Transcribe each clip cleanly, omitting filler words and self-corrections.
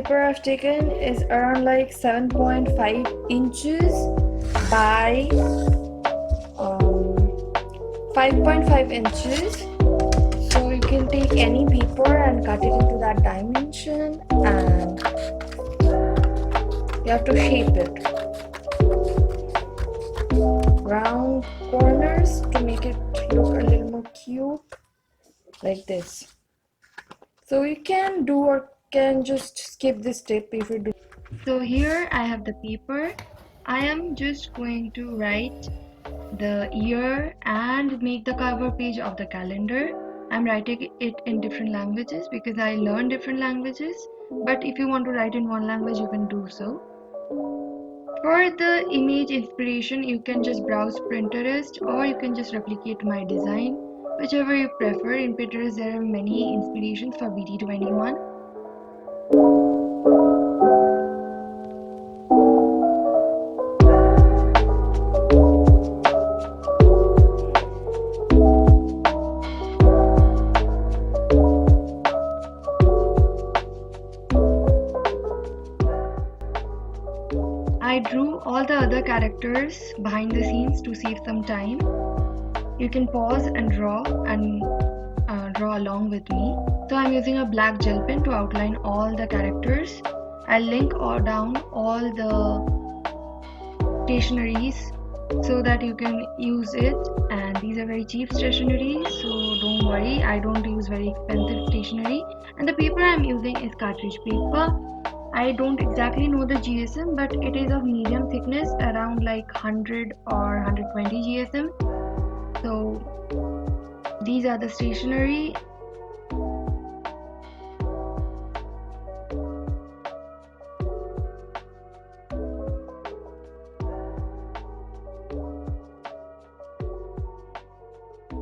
paper I've taken is around like 7.5 inches by 5.5 inches. So you can take any paper and cut it into that dimension, and you have to shape it. Round corners to make it look a little more cute, like this. So you can do or can just skip this step if you do. So here I have the paper. I am just going to write the year and make the cover page of the calendar. I'm writing it in different languages because I learned different languages, but if you want to write in one language, you can do so. For the image inspiration, you can just browse Pinterest or you can just replicate my design, whichever you prefer. In Pinterest, there are many inspirations for BT21. I drew all the other characters behind the scenes to save some time. You can pause and draw along with me. So I'm using a black gel pen to outline all the characters. I'll link down all the stationaries so that you can use it, and these are very cheap stationaries, so don't worry, I don't use very expensive stationery. And the paper I'm using is Cartridge paper. I don't exactly know the GSM, but it is of medium thickness, around like 100 or 120 GSM. So these are the stationery.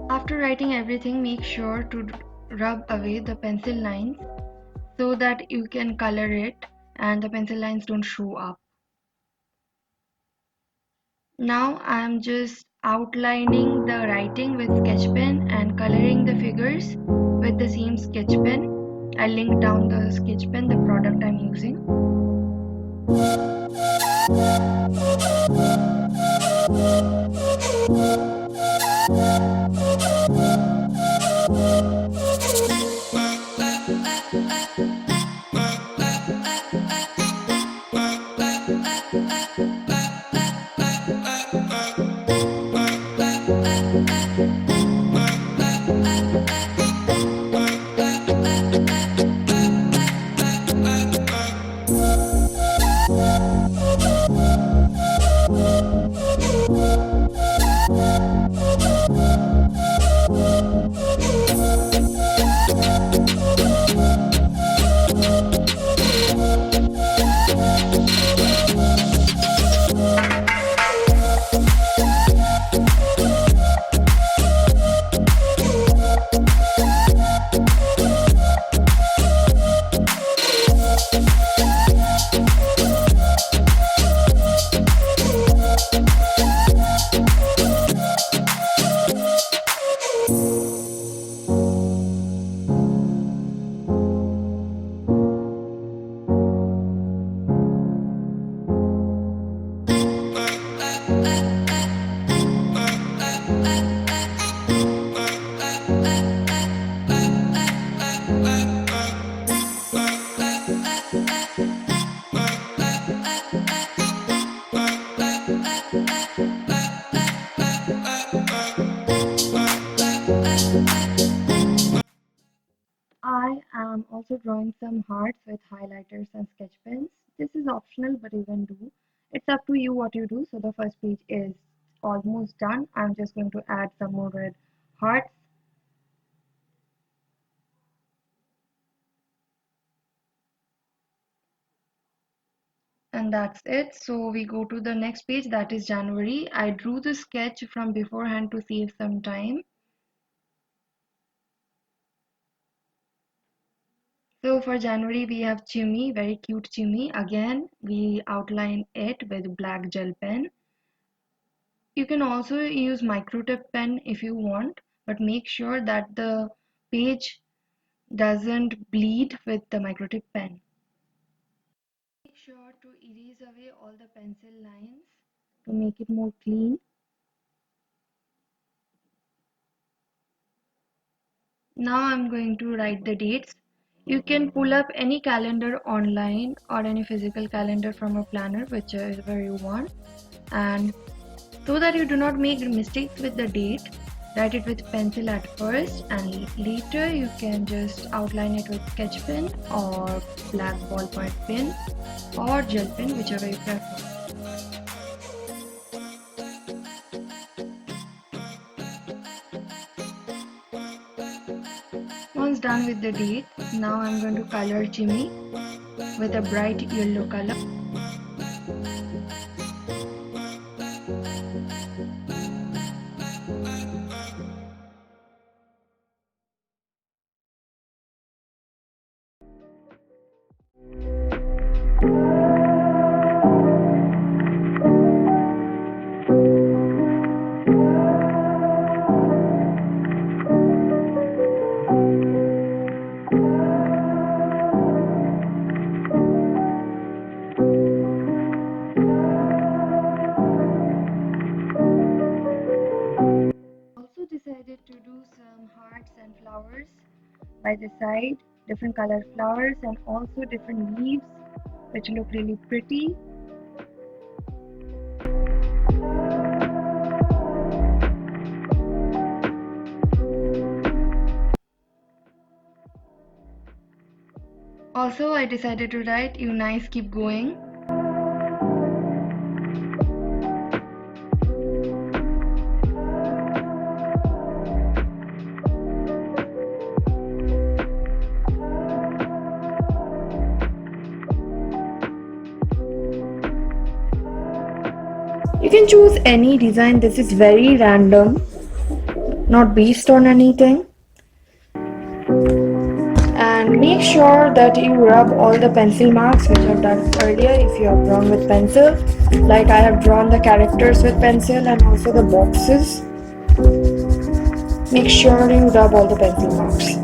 After writing everything, make sure to rub away the pencil lines so that you can color it and the pencil lines don't show up. Now I'm just outlining the writing with sketch pen and coloring the figures with the same sketch pen. I'll link down the sketch pen, the product I'm using. I am also drawing some hearts with highlighters and sketch pens. This is optional, but you can do. It's up to you what you do. So the first page is almost done. I'm just going to add some more red hearts. And that's it. So we go to the next page, that is January. I drew the sketch from beforehand to save some time. So for January, we have Chimmy, very cute Chimmy. Again, we outline it with black gel pen. You can also use microtip pen if you want, but make sure that the page doesn't bleed with the microtip pen. erase away all the pencil lines to make it more clean. Now I'm going to write the dates. You can pull up any calendar online or any physical calendar from a planner, whichever you want. And so that you do not make mistakes with the date, write it with pencil at first, and later you can just outline it with sketch pen or black ballpoint pen or gel pen, whichever you prefer. Once done with the date, now I'm going to color Jimmy with a bright yellow color. Decided to do some hearts and flowers by the side, different colored flowers and also different leaves which look really pretty. Also, I decided to write "You nice, keep going." You can choose any design. This is very random, not based on anything. And make sure that you rub all the pencil marks which I've done earlier if you have drawn with pencil. Like I have drawn the characters with pencil and also the boxes. Make sure you rub all the pencil marks.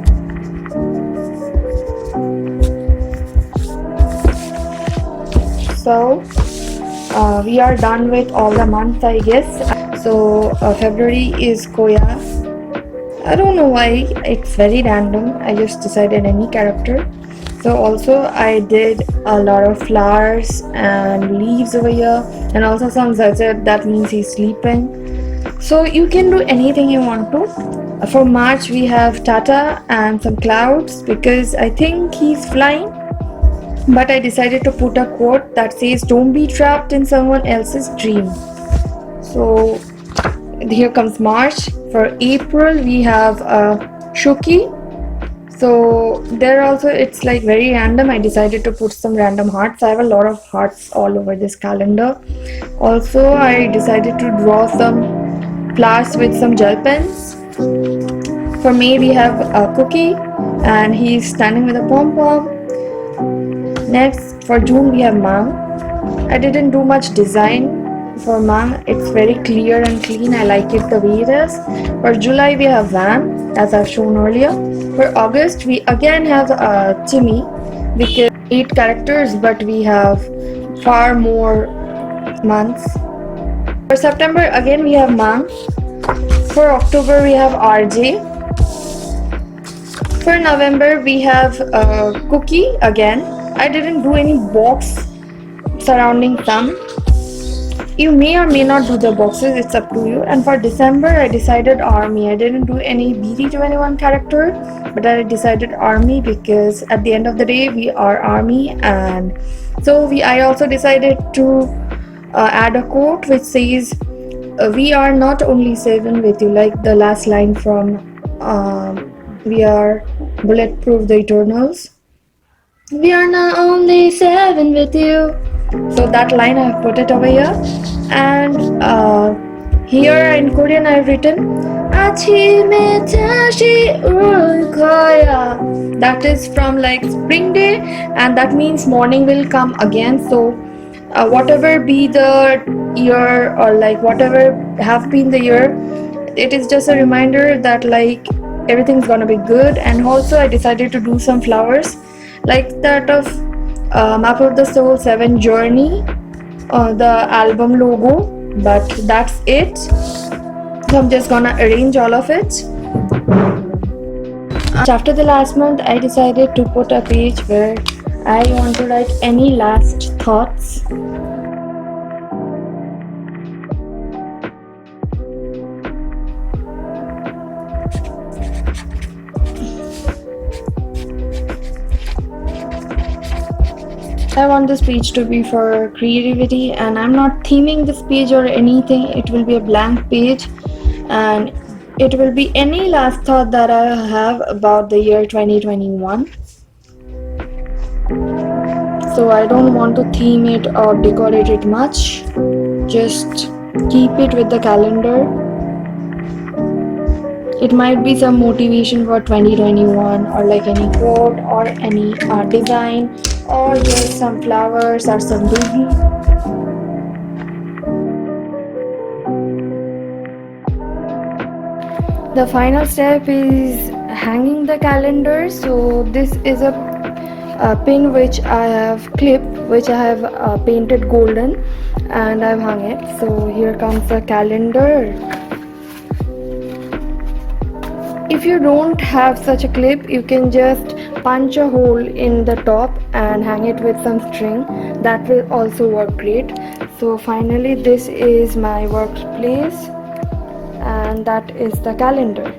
So we are done with all the months, I guess. So February is Koya. I don't know why, it's very random. I just decided any character. So also I did a lot of flowers and leaves over here, and also some sunset, that means he's sleeping. So you can do anything you want to. For March we have Tata and some clouds because I think he's flying. But I decided to put a quote that says, "Don't be trapped in someone else's dream." So here comes March. For April we have Shuki. So there also it's like very random. I decided to put some random hearts. I have a lot of hearts all over this calendar. Also I decided to draw some flowers with some gel pens. For May we have a Cookie and he's standing with a pom-pom. Next for June we have Mang. I didn't do much design for Mang. It's very clear and clean. I like it the way it is. For July we have Van, as I've shown earlier. For August we again have Timmy, because 8 characters but we have far more months. For September again we have Mang. For October we have RJ. For November we have Cookie again. I didn't do any box surrounding them. You may or may not do the boxes, it's up to you. And for December I decided Army. I didn't do any BT21 character, but I decided Army because at the end of the day we are Army. And so I also decided to add a quote which says, "We are not only 7 with you," like the last line from We Are Bulletproof the Eternals. "We are not only 7 with you." So that line I have put it over here. And here in Korean I have written "아침에 다시 올 거야." That is from like spring day, and that means morning will come again. So whatever be the year, or like whatever have been the year, it is just a reminder that like everything's gonna be good. And also I decided to do some flowers like that of Map of the Soul 7 Journey, the album logo, but that's it. So I'm just gonna arrange all of it. After the last month, I decided to put a page where I want to write any last thoughts. I want this page to be for creativity, and I'm not theming this page or anything. It will be a blank page, and it will be any last thought that I have about the year 2021. So I don't want to theme it or decorate it much. Just keep it with the calendar. It might be some motivation for 2021, or like any quote or any design, or just some flowers or some doodle. The final step is hanging the calendar. So this is a pin which I have clipped, which I have painted golden, and I've hung it. So here comes the calendar. If you don't have such a clip, you can just punch a hole in the top and hang it with some string. That will also work great. So finally, this is my workplace, and that is the calendar.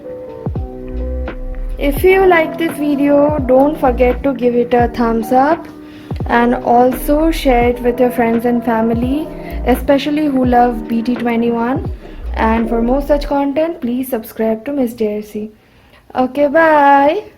If you like this video, don't forget to give it a thumbs up, and also share it with your friends and family, especially who love BT21. And for more such content, please subscribe to Miss Darcy. Okay, bye.